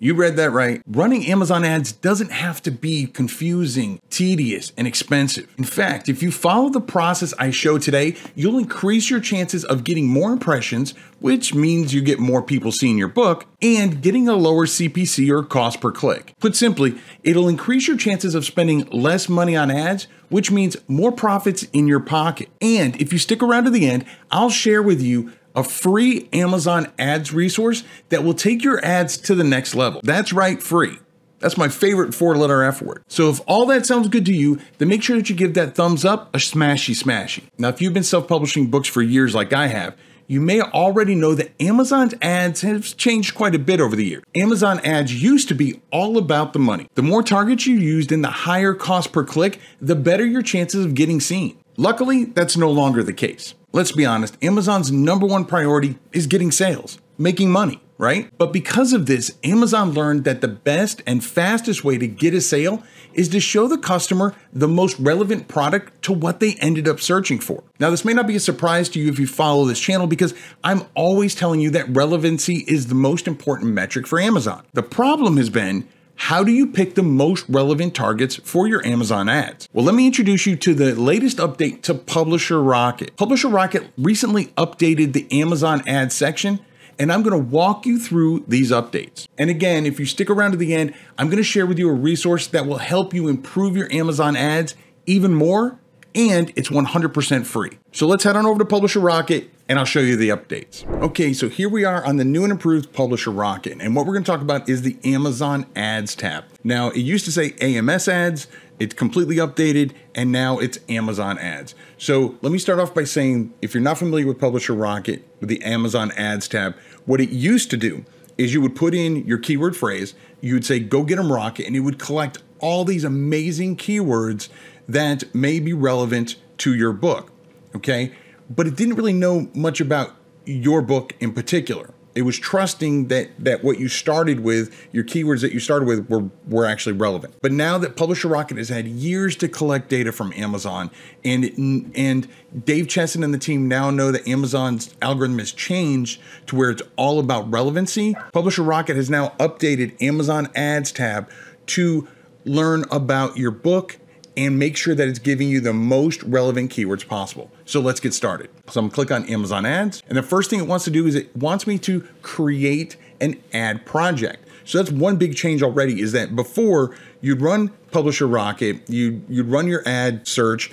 You read that right. Running Amazon ads doesn't have to be confusing, tedious, and expensive. In fact, if you follow the process I showed today, you'll increase your chances of getting more impressions, which means you get more people seeing your book, and getting a lower CPC or cost per click. Put simply, it'll increase your chances of spending less money on ads, which means more profits in your pocket. And if you stick around to the end, I'll share with you a free Amazon ads resource that will take your ads to the next level. That's right, free. That's my favorite 4-letter F word. So if all that sounds good to you, then make sure that you give that thumbs up a smashy-smashy. Now, if you've been self-publishing books for years like I have, you may already know that Amazon's ads have changed quite a bit over the years. Amazon ads used to be all about the money. The more targets you used and the higher cost per click, the better your chances of getting seen. Luckily, that's no longer the case. Let's be honest, Amazon's #1 priority is getting sales, making money, right? But because of this, Amazon learned that the best and fastest way to get a sale is to show the customer the most relevant product to what they ended up searching for. Now, this may not be a surprise to you if you follow this channel because I'm always telling you that relevancy is the most important metric for Amazon. The problem has been, how do you pick the most relevant targets for your Amazon ads? Well, let me introduce you to the latest update to Publisher Rocket. Publisher Rocket recently updated the Amazon ads section, and I'm going to walk you through these updates. And again, if you stick around to the end, I'm going to share with you a resource that will help you improve your Amazon ads even more, and it's 100% free. So let's head on over to Publisher Rocket and I'll show you the updates. Okay, so here we are on the new and improved Publisher Rocket, and what we're going to talk about is the Amazon Ads tab. Now, it used to say AMS ads, it's completely updated, and now it's Amazon ads. So let me start off by saying, if you're not familiar with Publisher Rocket, with the Amazon Ads tab, what it used to do is you would put in your keyword phrase, you would say, go get 'em Rocket, and it would collect all these amazing keywords that may be relevant to your book, okay? But it didn't really know much about your book in particular. It was trusting that what you started with, your keywords that you started with were actually relevant. But now that Publisher Rocket has had years to collect data from Amazon, and Dave Chesson and the team now know that Amazon's algorithm has changed to where it's all about relevancy, Publisher Rocket has now updated Amazon Ads tab to learn about your book and make sure that it's giving you the most relevant keywords possible. So let's get started. So I'm gonna click on Amazon Ads, and the first thing it wants to do is it wants me to create an ad project. So that's one big change already, is that before you'd run Publisher Rocket, you'd run your ad search,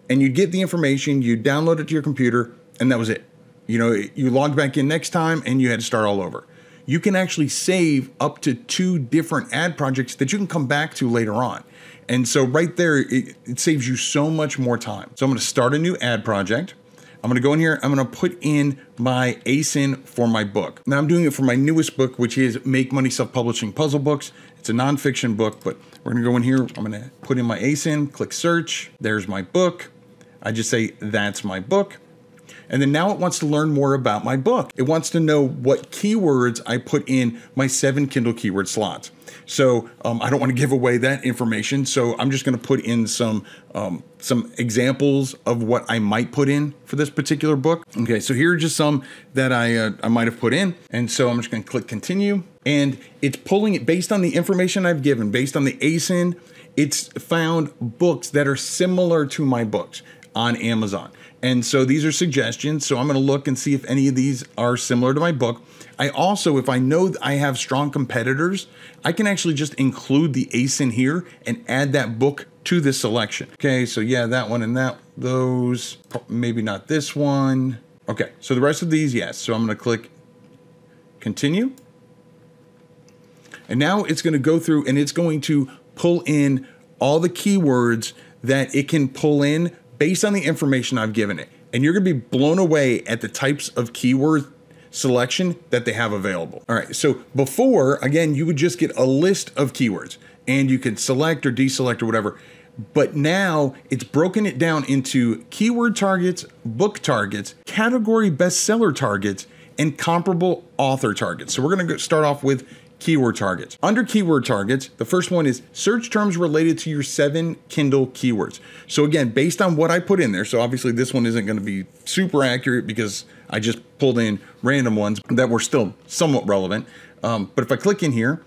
and you'd get the information, you'd download it to your computer, and that was it. You know, you logged back in next time and you had to start all over. You can actually save up to 2 different ad projects that you can come back to later on. And so right there, it saves you so much more time. So I'm gonna start a new ad project. I'm gonna go in here, I'm gonna put in my ASIN for my book. Now I'm doing it for my newest book, which is Make Money Self-Publishing Puzzle Books. It's a nonfiction book, but we're gonna go in here, I'm gonna put in my ASIN, click search, there's my book. I just say, that's my book. And then now it wants to learn more about my book. It wants to know what keywords I put in my 7 Kindle keyword slots. So I don't want to give away that information. So I'm just going to put in some examples of what I might put in for this particular book. Okay, so here are just some that I might have put in. And so I'm just going to click continue. And it's pulling it based on the information I've given, based on the ASIN. It's found books that are similar to my books on Amazon. And so these are suggestions. So I'm going to look and see if any of these are similar to my book. I also, if I know I have strong competitors, I can actually just include the ASIN here and add that book to this selection. Okay, so yeah, that one and those, maybe not this one. Okay, so the rest of these, yes. So I'm going to click continue. And now it's going to go through and it's going to pull in all the keywords that it can pull in based on the information I've given it. And you're gonna be blown away at the types of keyword selection that they have available. All right, so before, again, you would just get a list of keywords and you can select or deselect or whatever. But now it's broken it down into keyword targets, book targets, category bestseller targets, and comparable author targets. So we're gonna start off with keyword targets. Under keyword targets, the first one is search terms related to your 7 Kindle keywords. So again, based on what I put in there, so obviously this one isn't going to be super accurate because I just pulled in random ones that were still somewhat relevant. But if I click in here,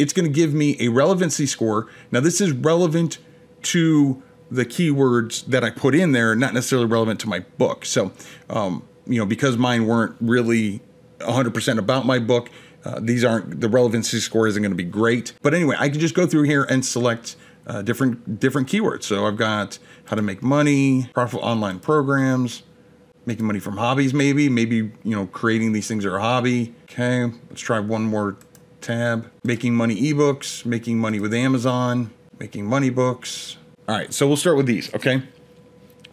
it's going to give me a relevancy score. Now this is relevant to the keywords that I put in there, not necessarily relevant to my book. So, you know, because mine weren't really 100% about my book, these aren't, the relevancy score isn't going to be great. But anyway, I can just go through here and select different keywords. So I've got how to make money, profitable online programs, making money from hobbies, maybe, you know, creating these things are a hobby. Okay, let's try one more tab. Making money ebooks, making money with Amazon, making money books. All right, so we'll start with these, okay?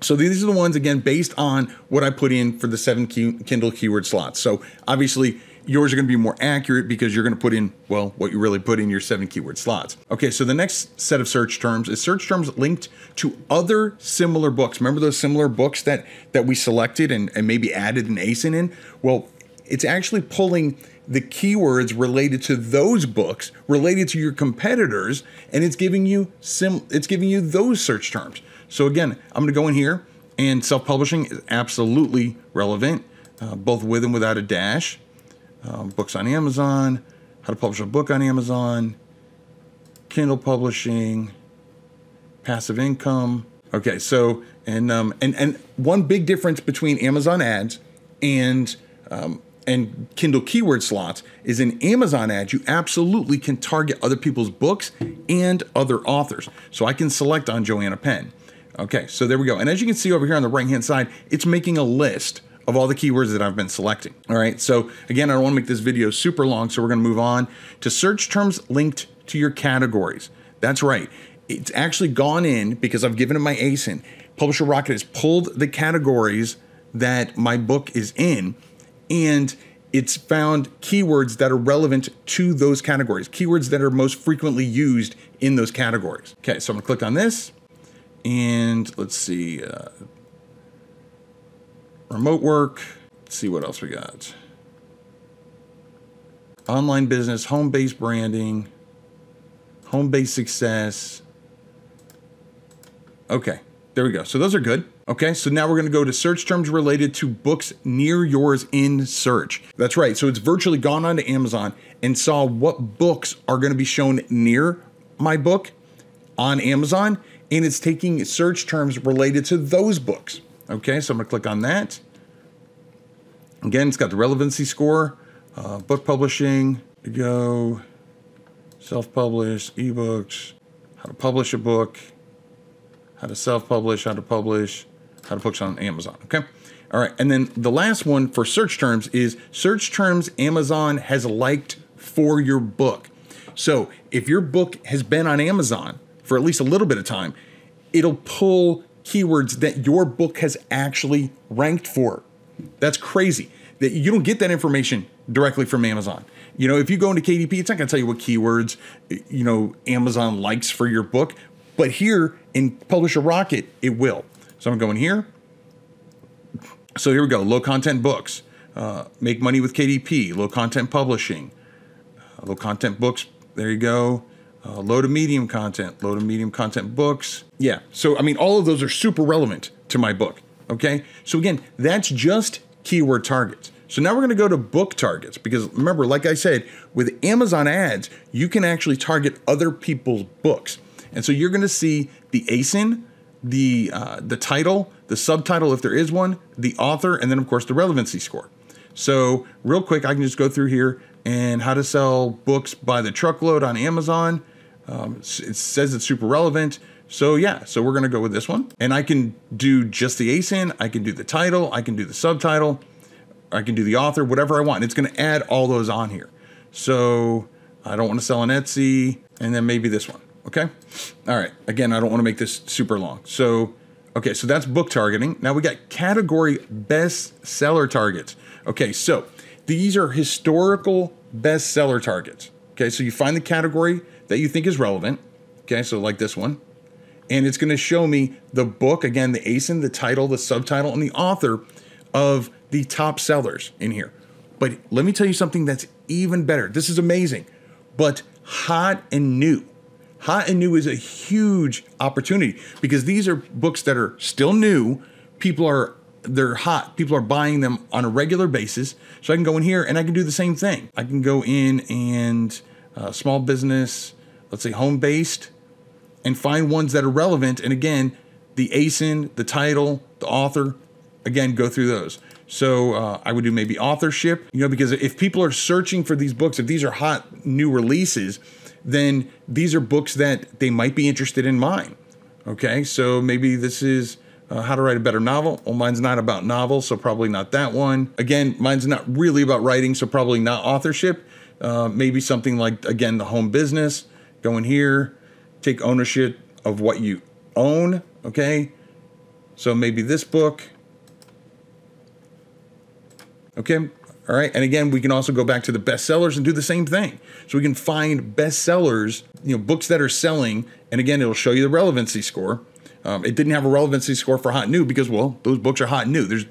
So these are the ones, again, based on what I put in for the 7 Kindle keyword slots. So obviously yours are gonna be more accurate because you're gonna put in, well, what you really put in your 7 keyword slots. Okay, so the next set of search terms is search terms linked to other similar books. Remember those similar books that we selected and maybe added an ASIN in? Well, it's actually pulling the keywords related to those books, related to your competitors, and it's giving you those search terms. So again, I'm gonna go in here, and self-publishing is absolutely relevant, both with and without a dash. Books on Amazon, how to publish a book on Amazon, Kindle publishing, passive income. Okay, so and one big difference between Amazon ads and Kindle keyword slots is in Amazon ads, you absolutely can target other people's books and other authors. So I can select on Joanna Penn. Okay, so there we go. And as you can see over here on the right-hand side, it's making a list of all the keywords that I've been selecting. All right, so again, I don't want to make this video super long, so we're gonna move on to search terms linked to your categories. That's right, it's actually gone in because I've given it my ASIN. Publisher Rocket has pulled the categories that my book is in, and it's found keywords that are relevant to those categories, keywords that are most frequently used in those categories. Okay, so I'm gonna click on this, and let's see, remote work. Let's see what else we got. Online business, home-based branding, home-based success. Okay, there we go. So those are good. Okay, so now we're gonna go to search terms related to books near yours in search. That's right, so it's virtually gone onto Amazon and saw what books are gonna be shown near my book on Amazon, and it's taking search terms related to those books. Okay, so I'm gonna click on that. Again, it's got the relevancy score, book publishing, to go, self-publish, ebooks, how to publish a book, how to self-publish, how to publish on Amazon, okay? All right, and then the last one for search terms is search terms Amazon has liked for your book. So if your book has been on Amazon for at least a little bit of time, it'll pull keywords that your book has actually ranked for. That's crazy. That you don't get that information directly from Amazon. You know, if you go into KDP, it's not gonna tell you what keywords, you know, Amazon likes for your book, but here in Publisher Rocket, it will. So I'm going here. So here we go, low content books, make money with KDP, low content publishing, low content books, there you go. Low to medium content books. Yeah, so I mean, all of those are super relevant to my book, okay? So again, that's just keyword targets. So now we're gonna go to book targets because remember, like I said, with Amazon ads, you can actually target other people's books. And so you're gonna see the ASIN, the title, the subtitle if there is one, the author, and then of course the relevancy score. So real quick, I can just go through here and how to sell books by the truckload on Amazon. It says it's super relevant. So yeah, so we're gonna go with this one. And I can do just the ASIN, I can do the title, I can do the subtitle, I can do the author, whatever I want. It's gonna add all those on here. So I don't wanna sell on Etsy, and then maybe this one, okay? All right, again, I don't wanna make this super long. So, okay, so that's book targeting. Now we got category bestseller targets. Okay, so these are historical bestseller targets. Okay, so you find the category that you think is relevant. Okay, so like this one. And it's gonna show me the book, again, the ASIN, the title, the subtitle, and the author of the top sellers in here. But let me tell you something that's even better. This is amazing, but hot and new. Hot and new is a huge opportunity because these are books that are still new. They're hot. People are buying them on a regular basis. So I can go in here and I can do the same thing. I can go in and small business, let's say home-based, and find ones that are relevant. And again, the ASIN, the title, the author, again, go through those. So I would do maybe authorship, because if people are searching for these books, if these are hot new releases, then these are books that they might be interested in mine. Okay, so maybe this is How to Write a Better Novel. Well, mine's not about novels, so probably not that one. Again, mine's not really about writing, so probably not authorship. Maybe something like, again, the home business. Go in here, take ownership of what you own. Okay, so maybe this book. Okay, all right. And again, we can also go back to the bestsellers and do the same thing. So we can find bestsellers, books that are selling. And again, it'll show you the relevancy score. It didn't have a relevancy score for hot new because, well, those books are hot new. There's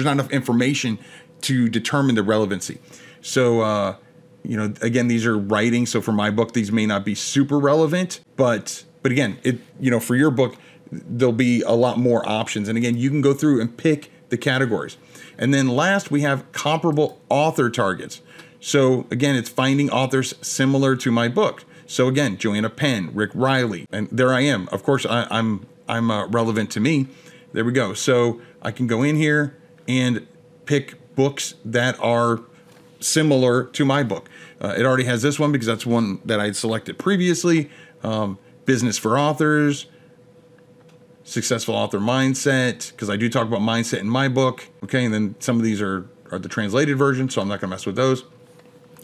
not enough information to determine the relevancy. So, again, these are writing. So for my book, these may not be super relevant, but again, for your book, there'll be a lot more options. And again, you can go through and pick the categories. And then last, we have comparable author targets. So again, it's finding authors similar to my book. So again, Joanna Penn, Rick Riley, and there I am. Of course, I'm relevant to me. There we go. So I can go in here and pick books that are similar to my book. It already has this one because that's one that I had selected previously. Business for Authors, Successful Author Mindset, because I do talk about mindset in my book. Okay, and then some of these are the translated version, so I'm not going to mess with those.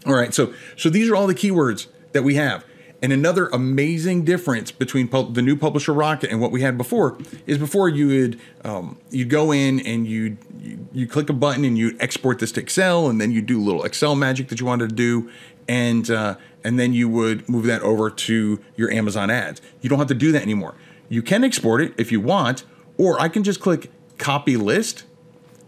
All right, so these are all the keywords that we have. And another amazing difference between the new Publisher Rocket and what we had before is before you'd go in and you click a button and you export this to Excel, and then you do a little Excel magic that you wanted to do, and then you would move that over to your Amazon ads. You don't have to do that anymore. You can export it if you want, or I can just click copy list,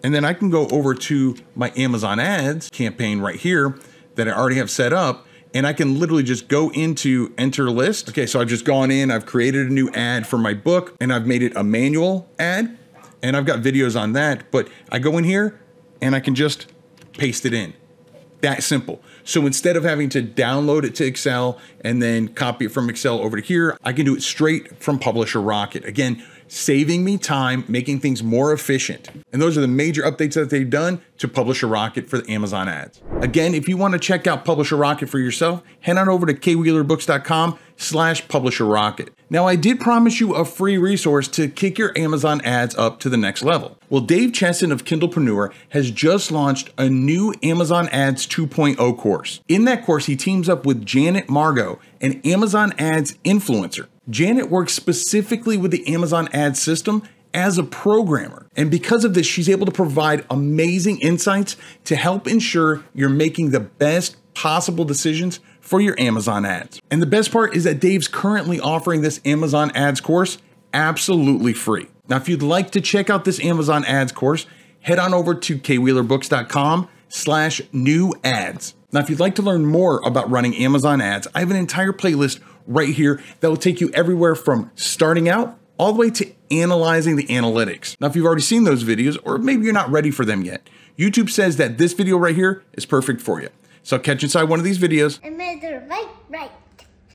and then I can go over to my Amazon ads campaign right here that I already have set up, and I can literally just go into enter list. Okay, so I've just gone in, I've created a new ad for my book, and I've made it a manual ad, and I've got videos on that, but I go in here and I can just paste it in. That simple. So instead of having to download it to Excel and then copy it from Excel over to here, I can do it straight from Publisher Rocket. Again, saving me time, making things more efficient. And those are the major updates that they've done to Publisher Rocket for the Amazon ads. Again, if you want to check out Publisher Rocket for yourself, head on over to kwheelerbooks.com/Publisher Rocket. Now, I did promise you a free resource to kick your Amazon ads up to the next level. Well, Dave Chesson of Kindlepreneur has just launched a new Amazon Ads 2.0 course. In that course, he teams up with Janet Margot, an Amazon Ads influencer. Janet works specifically with the Amazon Ads system as a programmer. And because of this, she's able to provide amazing insights to help ensure you're making the best possible decisions for your Amazon ads. And the best part is that Dave's currently offering this Amazon Ads course absolutely free. Now, if you'd like to check out this Amazon Ads course, head on over to kwheelerbooks.com/new ads. Now, if you'd like to learn more about running Amazon ads, I have an entire playlist right here that will take you everywhere from starting out all the way to analyzing the analytics. Now, if you've already seen those videos, or maybe you're not ready for them yet, YouTube says that this video right here is perfect for you. So catch inside one of these videos. And right.